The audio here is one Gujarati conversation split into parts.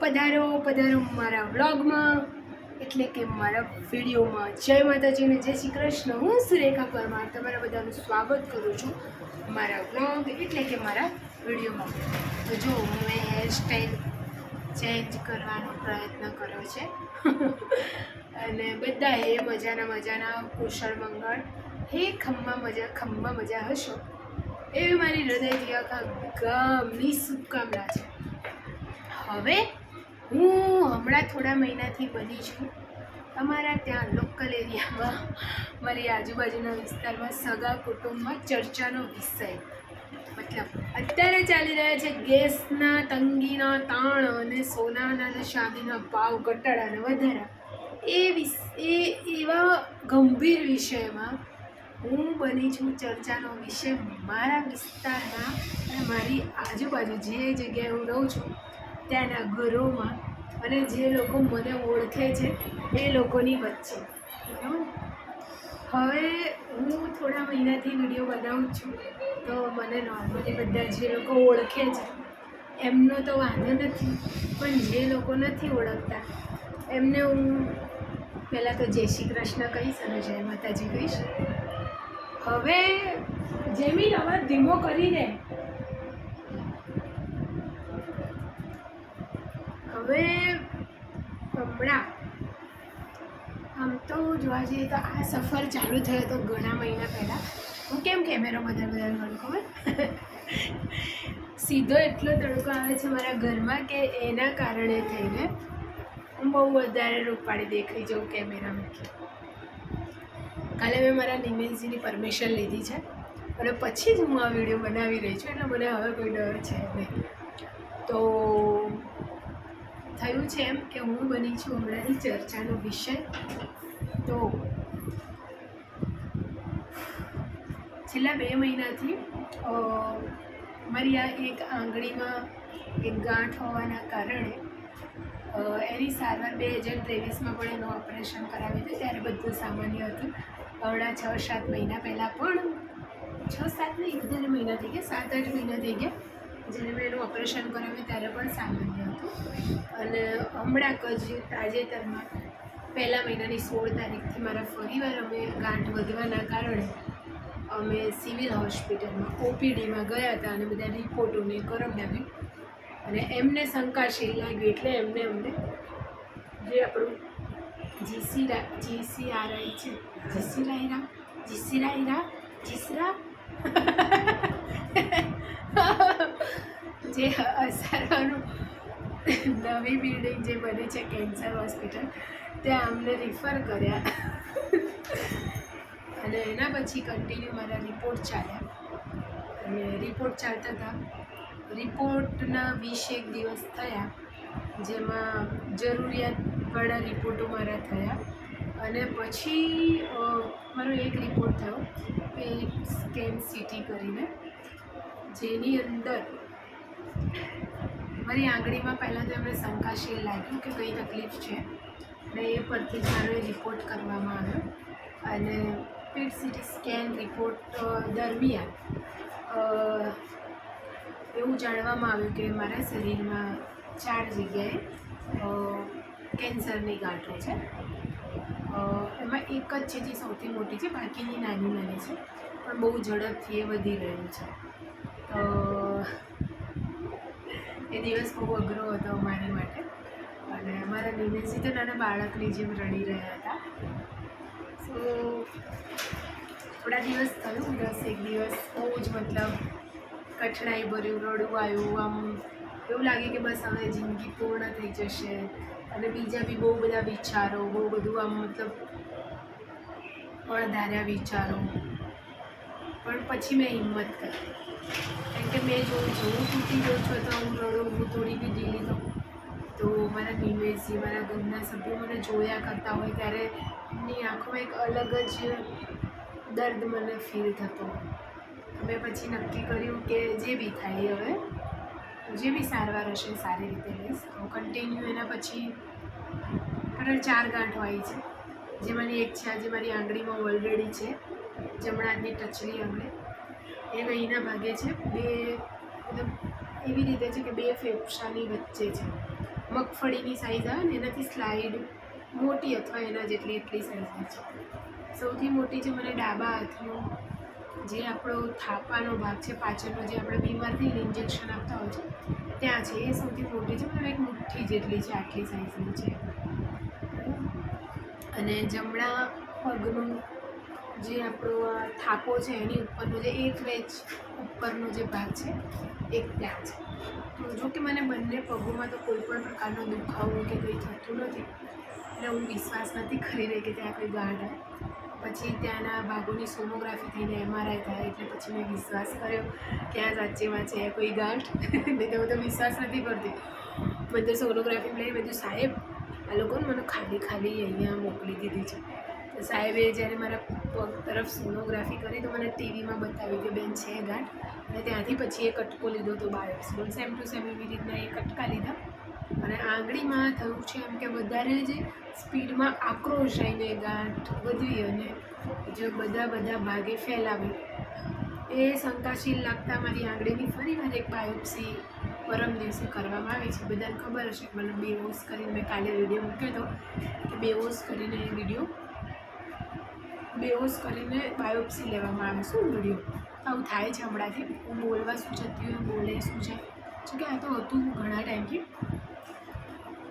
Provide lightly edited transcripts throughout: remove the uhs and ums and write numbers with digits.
પધારો મારા વ્લોગમાં, એટલે કે મારા વિડીયોમાં. જય માતાજીને જય શ્રી કૃષ્ણ. હું સુરેખા પરમાર તમારા બધાનું સ્વાગત કરું છું મારા વ્લોગ એટલે કે મારા વિડીયોમાં. તો જો મેં હેરસ્ટાઈલ ચેન્જ કરવાનો પ્રયત્ન કર્યો છે અને બધા હે મજાના કુશળ મંગળ, હે ખમ્મા મજા હશો એવી મારી હૃદયથી આખા ગામની શુભકામના છે. હવે હું હમણાં થોડા મહિનાથી બની છું અમારા ત્યાં લોકલ એરિયામાં, મારી આજુબાજુના વિસ્તારમાં સગા કુટુંબમાં ચર્ચાનો વિષય. મતલબ અત્યારે ચાલી રહ્યા છે ગેસના તંગીના તાણ અને સોનાના અને ચાંદીના ભાવ ઘટાડા અને વધારા. એવા ગંભીર વિષયમાં હું બની છું ચર્ચાનો વિષય મારા વિસ્તારના અને મારી આજુબાજુ જે જગ્યાએ હું રહું છું ત્યાંના ઘરોમાં અને જે લોકો મને ઓળખે છે એ લોકોની વચ્ચે. હવે હું થોડા મહિનાથી વિડીયો બનાવું છું તો મને નોર્મલી બધા જે લોકો ઓળખે છે એમનો તો વાંધો નથી, પણ જે લોકો નથી ઓળખતા એમને હું પહેલાં તો જય શ્રી કૃષ્ણ કહીશ અને જય માતાજી કહીશ. હવે જેમી અવાજ ધીમો કરી દે. હવે હમણાં આમ તો જોવા જઈએ તો આ સફર ચાલુ થયો તો ઘણા મહિના પહેલાં. હું કેમ કેમેરો બધાને કરું ખબર? સીધો એટલો તડકો આવે છે મારા ઘરમાં કે એના કારણે થઈને હું બહુ વધારે રૂપાળી દેખાઈ જાઉં કેમેરામાં. કાલે મેં મારા નિમેશજીની પરમિશન લીધી છે અને પછી જ હું આ વિડીયો બનાવી રહી છું, એટલે મને હવે કોઈ ડર છે નહીં. તો થયું છે એમ કે હું બની છું હમણાંની ચર્ચાનો વિષય. તો છેલ્લા 2 મહિનાથી મારી આ એક આંગળીમાં એક ગાંઠ હોવાના કારણે એની સારવાર 2023માં પણ એનું ઓપરેશન કરાવ્યું હતું. ત્યારે બધું સામાન્ય હતું. હમણાં 6-7 મહિના પહેલાં પણ 6-7 નહીં, વધારે મહિના થઈ ગયા, 7-8 મહિના થઈ ગયા જ્યારે મેં એનું ઓપરેશન કરાવ્યું ત્યારે પણ સામાન્ય હતું. અને હમણાં જ તાજેતરમાં 1લા મહિનાની 16 તારીખથી મારા ફરીવાર અમે ગાંઠ વધવાના કારણે અમે સિવિલ હોસ્પિટલમાં ઓપીડીમાં ગયા હતા અને બધા રિપોર્ટોને કરાવડાવ્યું અને એમને શંકાશીલ લાગ્યું એટલે અમને જે આપણું જીસીઆરઆઈ છે, જીસરા જે અસારવાનું નવી બિલ્ડિંગ જે બની છે કેન્સર હોસ્પિટલ, ત્યાં અમને રિફર કર્યા અને એના પછી કન્ટિન્યુ મારા રિપોર્ટ ચાલ્યા અને રિપોર્ટ ચાલતા હતા. રિપોર્ટના 21 દિવસ થયા જેમાં જરૂરિયાતવાળા રિપોર્ટો મારા થયા અને પછી મારો એક રિપોર્ટ થયો પેટ સ્કેન સીટી કરીને, જેની અંદર મારી આંગળીમાં પહેલાં તો એમને શંકાશીલ લાગ્યું કે કઈ તકલીફ છે અને એ પરથી જ મારો રિપોર્ટ કરવામાં આવ્યો. અને પેટ સીટી સ્કેન રિપોર્ટ દરમિયાન એવું જાણવામાં આવ્યું કે મારા શરીરમાં 4 જગ્યાએ કેન્સરની ગાંઠો છે. એમાં એક જ છે જે સૌથી મોટી છે, બાકીની નાની છે, પણ બહુ ઝડપથી એ વધી રહ્યું છે. એ દિવસ બહુ અઘરો હતો મારી માટે અને મારા નિમેશજી તો નાના બાળકની જેમ રડી રહ્યા હતા. સો થોડા દિવસ થયું, 10 દિવસ બહુ જ મતલબ કઠણાઈ ભર્યું, રડવું આવ્યું. આમ એવું લાગે કે બસ હવે જિંદગી પૂર્ણ થઈ જશે અને બીજા બી બહુ બધા વિચારો, બહુ બધું આમ મતલબ અણધાર્યા વિચારો. પણ પછી મેં હિંમત કરી, કેમ કે મેં હું તૂટી ગયો છું તો હું રડું, હું થોડી બી ઢીલી થઉં તો મારા નિમેશજી, મારા ઘરના સભ્યો મને જોયા કરતા હોય ત્યારે એમની આંખોમાં એક અલગ જ દર્દ મને ફીલ થતો. મેં પછી નક્કી કર્યું કે જે બી થાય હવે જે બી સારવાર હશે સારી રીતે લઈશ. તો કન્ટિન્યુ એના પછી ટોટલ 4 ગાંઠો આવી છે, જેમાંની એક છે આજે મારી આંગળીમાં ઓલરેડી છે, જમણા હાથની ટચલી આંગળી. એક અહીંના ભાગે છે, 2 મતલબ એવી રીતે છે કે 2 ફેફસાની વચ્ચે છે. મગફળીની સાઈઝ આવે ને એનાથી સ્લાઇડ મોટી અથવા એના જેટલી એટલી સાઈઝની છે. સૌથી મોટી છે મને ડાબા હાથનો જે આપણો થાપાનો ભાગ છે પાછળનો, જે આપણે બીમાર થઈને ઇન્જેક્શન આપતા હોય છે ત્યાં છે, એ સૌથી મોટી છે. મતલબ એક મુઠ્ઠી જેટલી છે, આટલી સાઈઝની છે. અને જમણા પગનો જે આપણો થાપો છે એની ઉપરનો જે 1 વેચ ઉપરનો જે ભાગ છે એક ત્યાં છે. તો જો કે મને બંને પગોમાં તો કોઈ પણ પ્રકારનો દુખાવો કે કંઈ થતું નથી, એટલે હું વિશ્વાસ નથી કરી રહી કે ત્યાં કોઈ ગાંઠ આવે. પછી ત્યાંના ભાગોની સોનોગ્રાફી થઈને MRI થાય, એટલે પછી મેં વિશ્વાસ કર્યો કે આ સાચેમાં છે કોઈ ગાંઠ. નહીં તો હું તો વિશ્વાસ નથી કરતી. મેં તો સોનોગ્રાફી લઈ મેં તો સાહેબ આ લોકોને મને ખાલી અહીંયા મોકલી દીધી છે. તો સાહેબે જ્યારે મારા પગ તરફ સોનોગ્રાફી કરી તો મને ટીવીમાં બતાવી કે બેન છે ગાંઠ. અને ત્યાંથી પછી એ કટકો લીધો હતો બાયોપ્સી. સેમ ટુ સેમ એવી રીતના એ કટકા લીધા. અને આંગળીમાં થયું છે એમ કે વધારે જે સ્પીડમાં આક્રોશ આવીને ગાંઠ વધી અને જો બધા ભાગે ફેલાવી, એ શંકાશીલ લાગતા મારી આંગળીની ફરીવાર એક બાયોપ્સી પરમ દિવસે કરવામાં આવી છે. બધાને ખબર હશે, મને બેહોશ કરીને મેં કાલે વિડીયો મૂક્યો હતો કે બેહોશ કરીને બાયોપ્સી લેવામાં આવે. શું વિડીયો આવું થાય છે હમણાંથી? હું બોલવા શું જતી હોય, બોલે શું છે કે આ તો હતું ઘણા ટાઈમથી.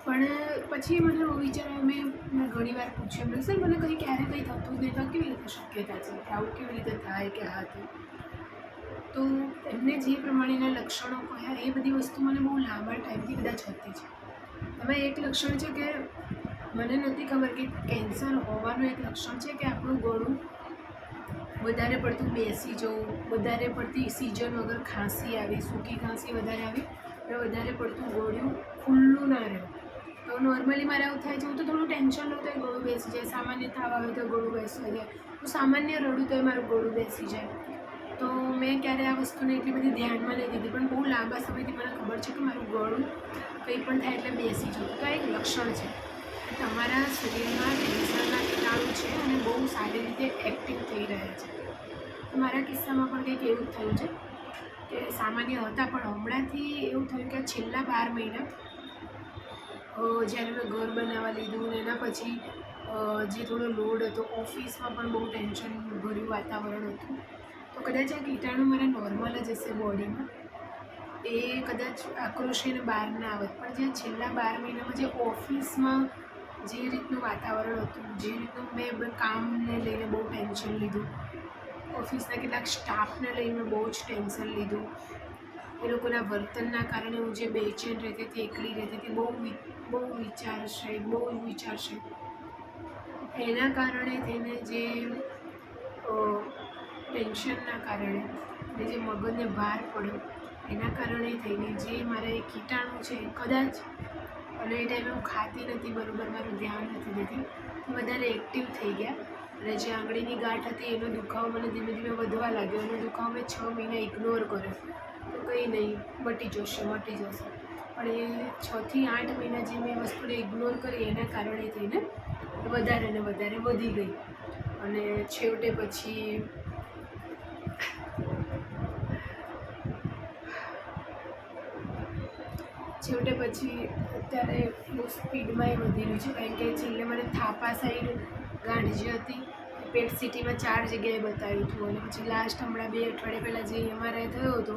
પણ પછી મને એવું વિચાર્યું, મેં ઘણી વાર પૂછ્યું એમને, સર મને ક્યારે કંઈ થતું જ નહીં તો કેવી રીતે શક્યતા છે કે આવું કેવી રીતે થાય કે આ થયું? તો એમને જે પ્રમાણેના લક્ષણો કહ્યા એ બધી વસ્તુ મને બહુ લાંબા ટાઈમથી કદાચ હતી છે. એમાં એક લક્ષણ છે કે મને નથી ખબર કે કેન્સર હોવાનું એક લક્ષણ છે કે આપણું ગળું વધારે પડતું બેસી જવું, વધારે પડતી સિઝન વગર ખાંસી આવી, સૂકી ખાંસી વધારે આવી, અને વધારે પડતું ગળું ખુલ્લું ના રહે. તો નોર્મલી મારે આવું થાય છે, હું તો થોડું ટેન્શન લઉં તો ગળું બેસી જાય, સામાન્ય તાવ આવે તો ગળું બેસી જાય, હું સામાન્ય રડું તો મારું ગળું બેસી જાય. તો મેં ક્યારે આ વસ્તુને એટલી બધી ધ્યાનમાં નહીં દીધી, પણ બહુ લાંબા સમયથી મને ખબર છે કે મારું ગળું કંઈ પણ થાય એટલે બેસી જવું. તો આ એક લક્ષણ છે કે તમારા શરીરમાં કેન્સરના કીટાણુ છે અને બહુ સારી રીતે એક્ટિવ થઈ રહ્યા છે. મારા કિસ્સામાં પણ કંઈક એવું જ થયું છે કે સામાન્ય હતા, પણ હમણાંથી એવું થયું કે છેલ્લા 12 મહિના જ્યારે મેં ઘર બનાવવા લીધું ને એના પછી જે થોડો લોડ હતો, ઓફિસમાં પણ બહુ ટેન્શન ભર્યું વાતાવરણ હતું, તો કદાચ આ કીટાણુ મારા નોર્મલ જ હશે બોડીમાં, એ કદાચ આક્રોશીને બહાર ના આવત. પણ જે છેલ્લા 12 મહિનામાં જે ઓફિસમાં જે રીતનું વાતાવરણ હતું, જે રીતનું મેં કામને લઈને બહુ ટેન્શન લીધું, ઓફિસના કેટલાક સ્ટાફને લઈને બહુ જ ટેન્શન લીધું, એ લોકોના વર્તનના કારણે હું જે બેચેન રહેતી હતી, એકલી રહેતી હતી, બહુ વિચારશે, એના કારણે થઈને જે ટેન્શનના કારણે અને જે મગજને ભાર પડ્યો એના કારણે થઈને જે મારા એ કીટાણુ છે કદાચ, અને એ ટાઈમે હું ખાતી નથી બરાબર, મારું ધ્યાન નથી દેતી, વધારે એક્ટિવ થઈ ગયા. અને જે આંગળીની ગાંઠ હતી એનો દુખાવો મને ધીમે ધીમે વધવા લાગ્યો. એનો દુખાવો મેં 6 મહિના ઇગ્નોર કર્યો, તો કંઈ નહીં, મટી જશે. પણ એ 6 થી 8 મહિના જે મેં વસ્તુને ઇગ્નોર કરી એના કારણે થઈને વધારે ને વધારે વધી ગઈ. અને છેવટે પછી અત્યારે બહુ સ્પીડમાં એ વધી રહ્યું છે, કારણ કે છેલ્લે મને થાપા સાઈડ ગાંઠ જે હતી પેટ સિટીમાં 4 જગ્યાએ બતાવ્યું હતું, અને પછી લાસ્ટ હમણાં 2 અઠવાડિયા પહેલાં જે MRI થયો હતો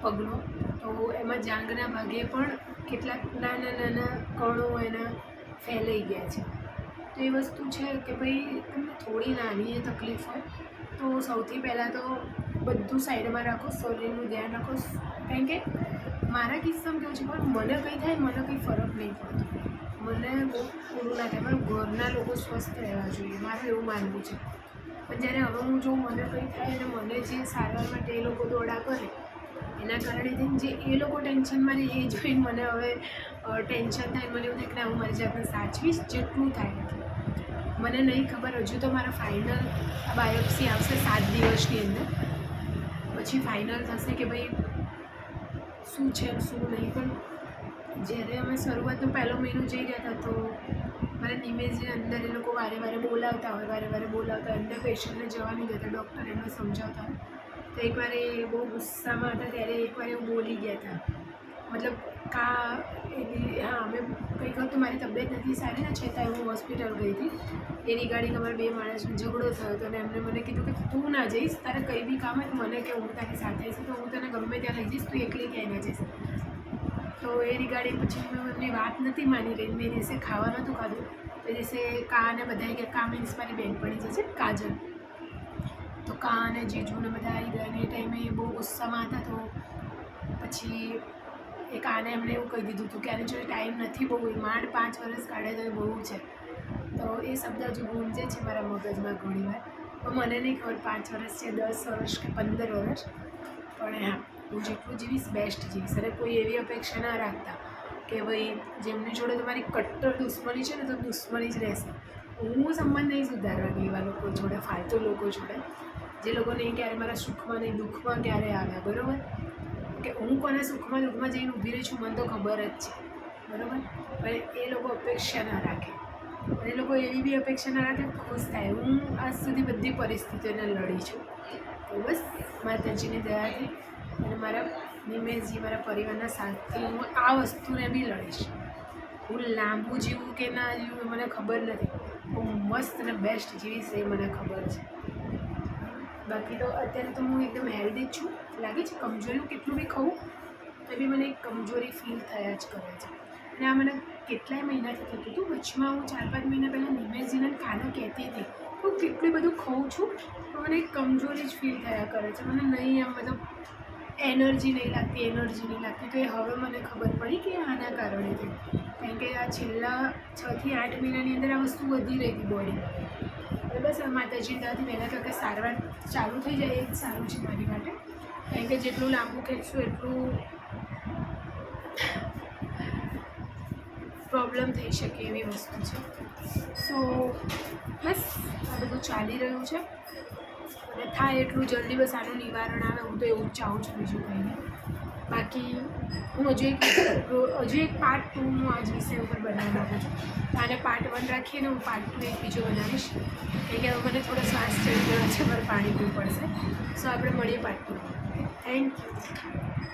પગનો, તો એમાં જાંઘના ભાગે પણ કેટલાક નાના કણો એના ફેલાઈ ગયા છે. તો એ વસ્તુ છે કે ભાઈ તમને થોડી નાની એ તકલીફ હોય તો સૌથી પહેલાં તો બધું સાઈડમાં રાખો, શરીરનું ધ્યાન રાખો. કારણ કે મારા કિસ્સામાં કેવું છે, પણ મને કંઈ થાય મને કંઈ ફરક નહીં પડતો, મને બહુ પૂરું ના થાય, પણ ઘરના લોકો સ્વસ્થ રહેવા જોઈએ, મારું એવું માનવું છે. પણ જ્યારે હવે હું જો મને કંઈ થાય અને મને જે સારવાર માટે એ લોકો દોડા કરે એના કારણે થઈને જે એ લોકો ટેન્શનમાં રહે એ જોઈને મને હવે ટેન્શન થાય. મને એવું થાય કે ના, હું મારી જાતને સાચવીશ જેટલું થાય. મને નહીં ખબર, હજુ તો મારા ફાઇનલ બાયોપ્સી આવશે 7 દિવસની અંદર, પછી ફાઇનલ થશે કે ભાઈ શું છે શું નહીં. પણ જ્યારે અમે શરૂઆતનો પહેલો મહિનો જઈ રહ્યા હતા તો મારા નિમેશની અંદર એ લોકો વારે બોલાવતા અંદર પેશન્ટને જવા નહીં દેતા, ડૉક્ટર એમને સમજાવતા હોય. તો એકવાર એ બહુ ગુસ્સામાં હતા ત્યારે એકવાર એવું બોલી ગયા હતા, મતલબ હા અમે કંઈક હતું મારી તબિયત નથી સારી ને છતાં હું હોસ્પિટલ ગઈ હતી. એની ગાડી અમારા બે માણસનો ઝઘડો થયો હતો અને એમને મને કીધું કે તું ના જઈશ, તારે કંઈ બી કામ હોય તો મને કે હું તારી સાથે છું, તો હું તને ગમે ત્યાં લઈ જઈશ, તું એકલી ક્યાંય ના જઈશ. તો એની ગાડી પછી મેં એમની વાત નથી માની રહી. મેં દિવસે ખાવા નહોતું ખાધું. એ દિવસે કા અને બધાએ કે કા મીન્સ મારી બહેનપણી જે છે કાજલ, તો કા અને જીજુ ને બધા આવી ગયા અને એ ટાઈમે બહુ ગુસ્સામાં હતા. તો પછી એ કાને એમણે એવું કહી દીધું હતું કે આની જોડે ટાઈમ નથી બહુ, માંડ 5 વર્ષ કાઢે તો એ બહુ છે. તો એ શબ્દ હજુ ગુંજે છે મારા મગજમાં ઘણીવાર. પણ મને નહીં ખબર 5 વર્ષ છે, 10 વર્ષ કે 15 વર્ષ. પણ હા, હું જેટલું જીવીશ બેસ્ટ જીવીશ. અને કોઈ એવી અપેક્ષા ના રાખતા કે ભાઈ જેમની જોડે તમારી કટ્ટર દુશ્મની છે ને તો દુશ્મની જ રહેશે. હું સંબંધ નહીં સુધારવાની એવા લોકો જોડે, ફાલતુ લોકો જોડે, જે લોકો નહીં ક્યારે મારા સુખમાં નહીં દુઃખમાં ક્યારે આવ્યા. બરાબર કે હું કોના સુખમાં દુઃખમાં જઈને ઊભી રહી છું મને તો ખબર જ છે. બરાબર, પણ એ લોકો અપેક્ષા ના રાખે. અને એ લોકો એવી બી અપેક્ષા ના રાખે ખુશ થાય. હું આજ સુધી બધી પરિસ્થિતિઓને લડી છું. તો બસ માતાજીની દયાથી અને મારા નિમેશજી, મારા પરિવારના સાથથી હું આ વસ્તુને બી લડીશ. હું લાંબુ જીવું કે ના જીવું મને ખબર નથી, હું મસ્ત અને બેસ્ટ જીવીશ એ મને ખબર છે. બાકી તો અત્યારે તો હું એકદમ હેલ્ધી જ છું. લાગે છે કમજોરી, કેટલું બી ખાઉં તો બી મને એક કમજોરી ફીલ થયા જ કરે છે. અને આ મને કેટલાય મહિનાથી થતું હતું. વચમાં હું 4-5 મહિના પહેલાં નિમેશજીને કાનો કહેતી હતી હું કેટલું બધું ખાઉં છું તો મને એક કમજોરી જ ફીલ થયા કરે છે. મને નહીં આમ મતલબ એનર્જી નહીં લાગતી. તો એ હવે મને ખબર પડી કે આના કારણે થયું. કારણ કે આ છેલ્લા 6 થી 8 મહિનાની અંદર આ વસ્તુ વધી રહી હતી બોડીમાં. બસ માતાજી ત્યાંથી વહેલા તકે સારવાર ચાલુ થઈ જાય એ જ સારું છે મારી માટે. કારણ કે જેટલું લાંબુ ખેંચશું એટલું પ્રોબ્લેમ થઈ શકે એવી વસ્તુ છે. સો બસ આ બધું ચાલી રહ્યું છે અને થાય એટલું જલ્દી બસ આનું નિવારણ આવે. હું તો એવું જ ચાહું છું, બીજું કંઈ નહીં. બાકી હું હજુ એક પાર્ટ 2 હું આજ વિષય ઉપર બનાવવા માગું છું. આને પાર્ટ 1 રાખીને હું પાર્ટ 2 એક બીજો બનાવીશ. કારણ કે હવે મને થોડો શ્વાસ ચડી ગયો છે, મારે પાણી પીવું પડશે. સો આપણે મળીએ પાર્ટ 2. Thank you.